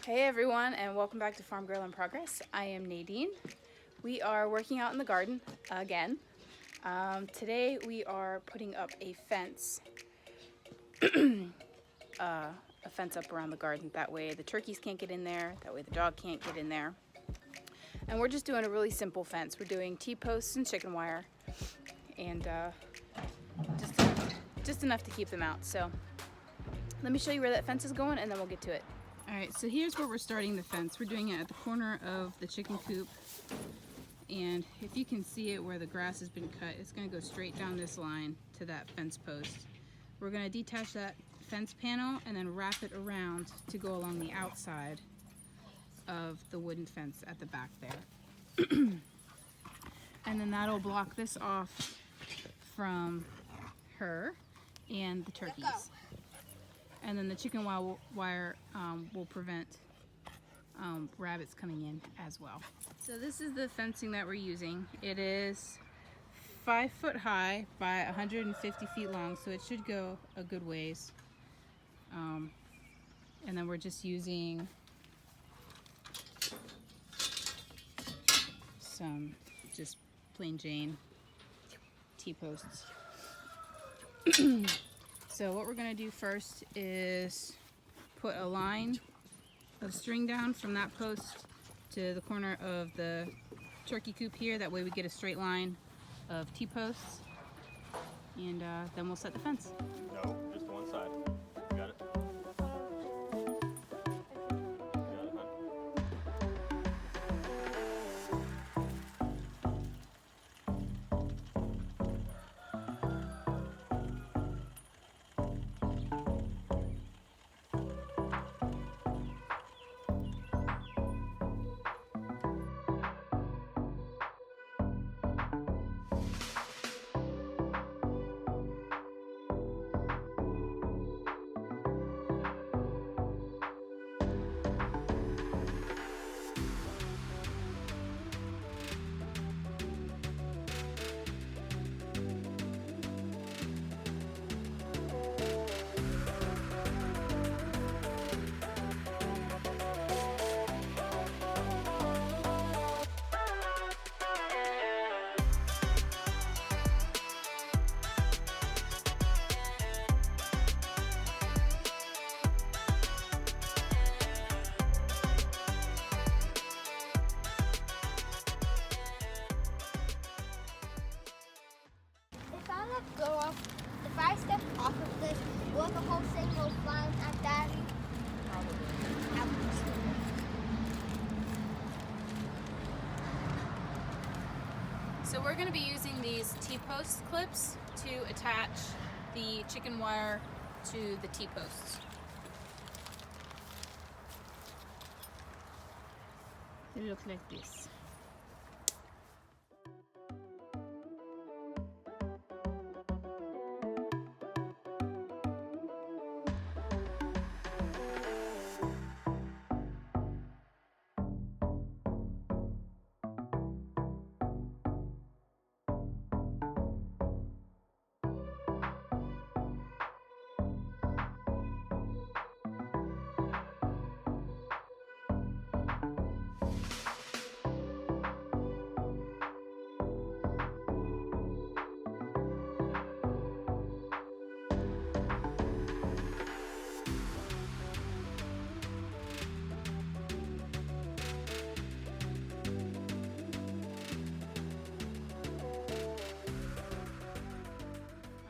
Hey everyone, and welcome back to Farm Girl in Progress. I am Nadine. We are working out in the garden again. Today we are putting up a fence, a fence up around the garden. That way the turkeys can't get in there, that way the dog can't get in there. And we're just doing a really simple fence. We're doing T-posts and chicken wire, and just enough to keep them out. So let me show you where that fence is going, and then we'll get to it. Alright, so here's where we're starting the fence. We're doing it at the corner of the chicken coop. And if you can see it where the grass has been cut, it's going to go straight down this line to that fence post. We're going to detach that fence panel and then wrap it around to go along the outside of the wooden fence at the back there. And then that'll block this off from her and the turkeys. And then the chicken wire will prevent rabbits coming in as well. So this is the fencing that we're using. It is 5 foot high by 150 feet long, so it should go a good ways. And then we're just using some just plain Jane T-posts. So what we're going to do first is put a line of string down from that post to the corner of the turkey coop here. That way we get a straight line of T-posts, and then we'll set the fence. No, just one side. You got it? Go off. If I step off of this, will the whole thing go flying at Daddy? Probably. So we're going to be using these T-post clips to attach the chicken wire to the T-posts. They look like this.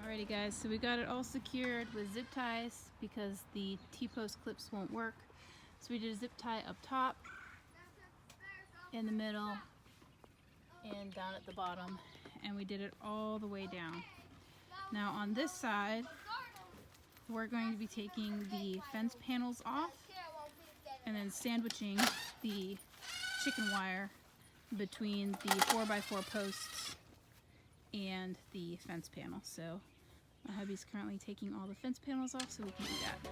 Alrighty guys, so we got it all secured with zip ties because the T-post clips won't work. So we did a zip tie up top, in the middle, and down at the bottom, and we did it all the way down. Now on this side, we're going to be taking the fence panels off and then sandwiching the chicken wire between the 4x4 posts and the fence panel. So my hubby's currently taking all the fence panels off so we can do that.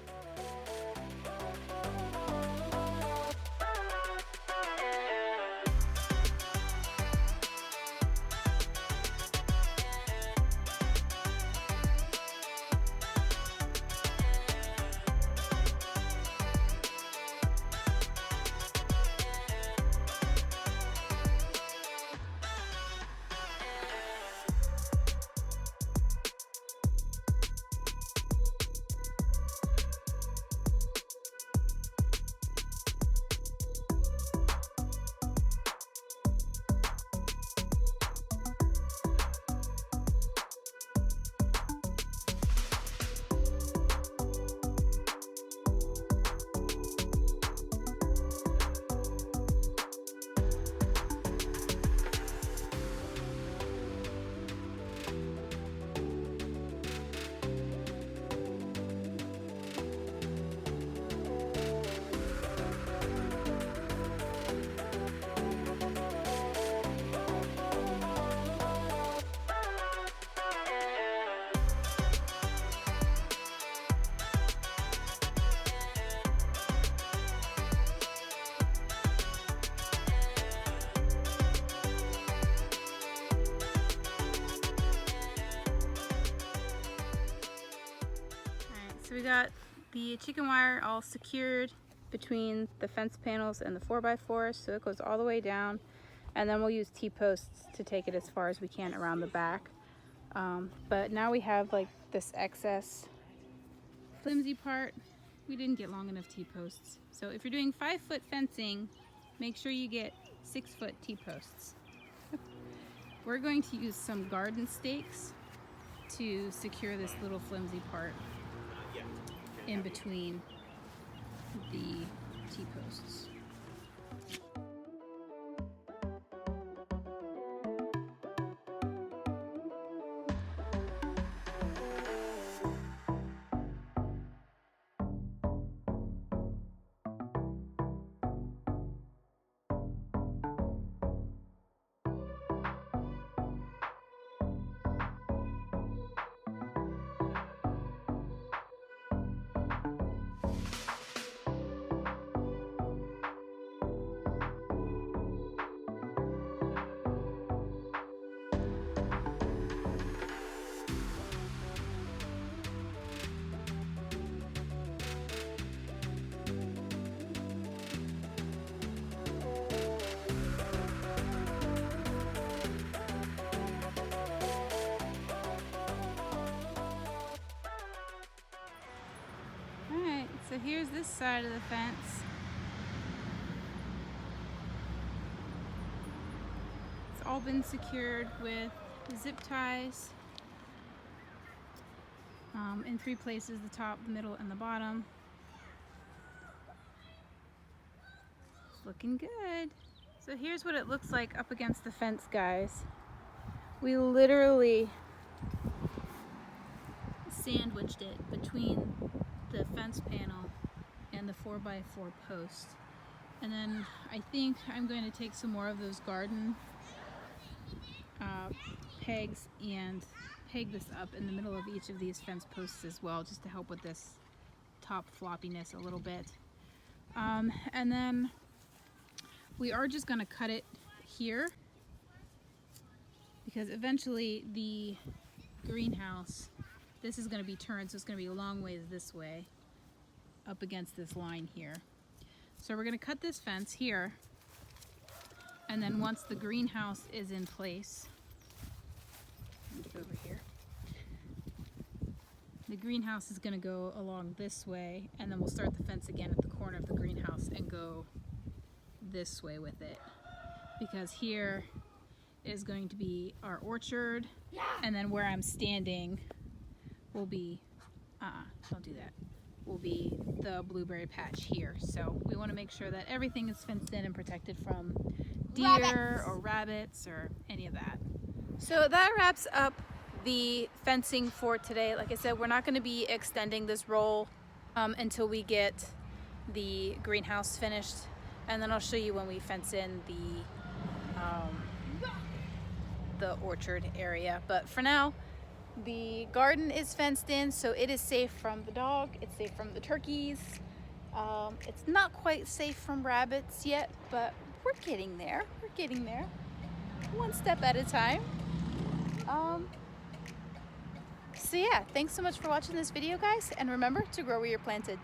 we got the chicken wire all secured between the fence panels and the 4x4, so it goes all the way down, and then we'll use T-posts to take it as far as we can around the back. But now we have like this excess flimsy part. We didn't get long enough T-posts. So if you're doing 5-foot fencing, make sure you get 6-foot T-posts. We're going to use some garden stakes to secure this little flimsy part in between the T-posts. Alright, so here's this side of the fence. It's all been secured with zip ties in 3 places, the top, the middle, and the bottom. It's looking good. So here's what it looks like up against the fence, guys. We literally sandwiched it between the fence panel and the 4x4 post. And then I think I'm going to take some more of those garden pegs and peg this up in the middle of each of these fence posts as well, just to help with this top floppiness a little bit. And then we are just going to cut it here, because eventually the greenhouse, this is going to be turned, so it's going to be a long ways this way up against this line here. So we're going to cut this fence here, and then once the greenhouse is in place, get over here, the greenhouse is going to go along this way, and then we'll start the fence again at the corner of the greenhouse and go this way with it, because here is going to be our orchard, and then where I'm standing will be, don't do that, will be the blueberry patch here. So we want to make sure that everything is fenced in and protected from deer or rabbits or any of that. So that wraps up the fencing for today. Like I said, we're not going to be extending this roll until we get the greenhouse finished, and then I'll show you when we fence in the orchard area. But for now, the garden is fenced in, so it is safe from the dog, it's safe from the turkeys. It's not quite safe from rabbits yet, but we're getting there. We're getting there, one step at a time. So yeah, thanks so much for watching this video, guys, and remember to grow where you're planted.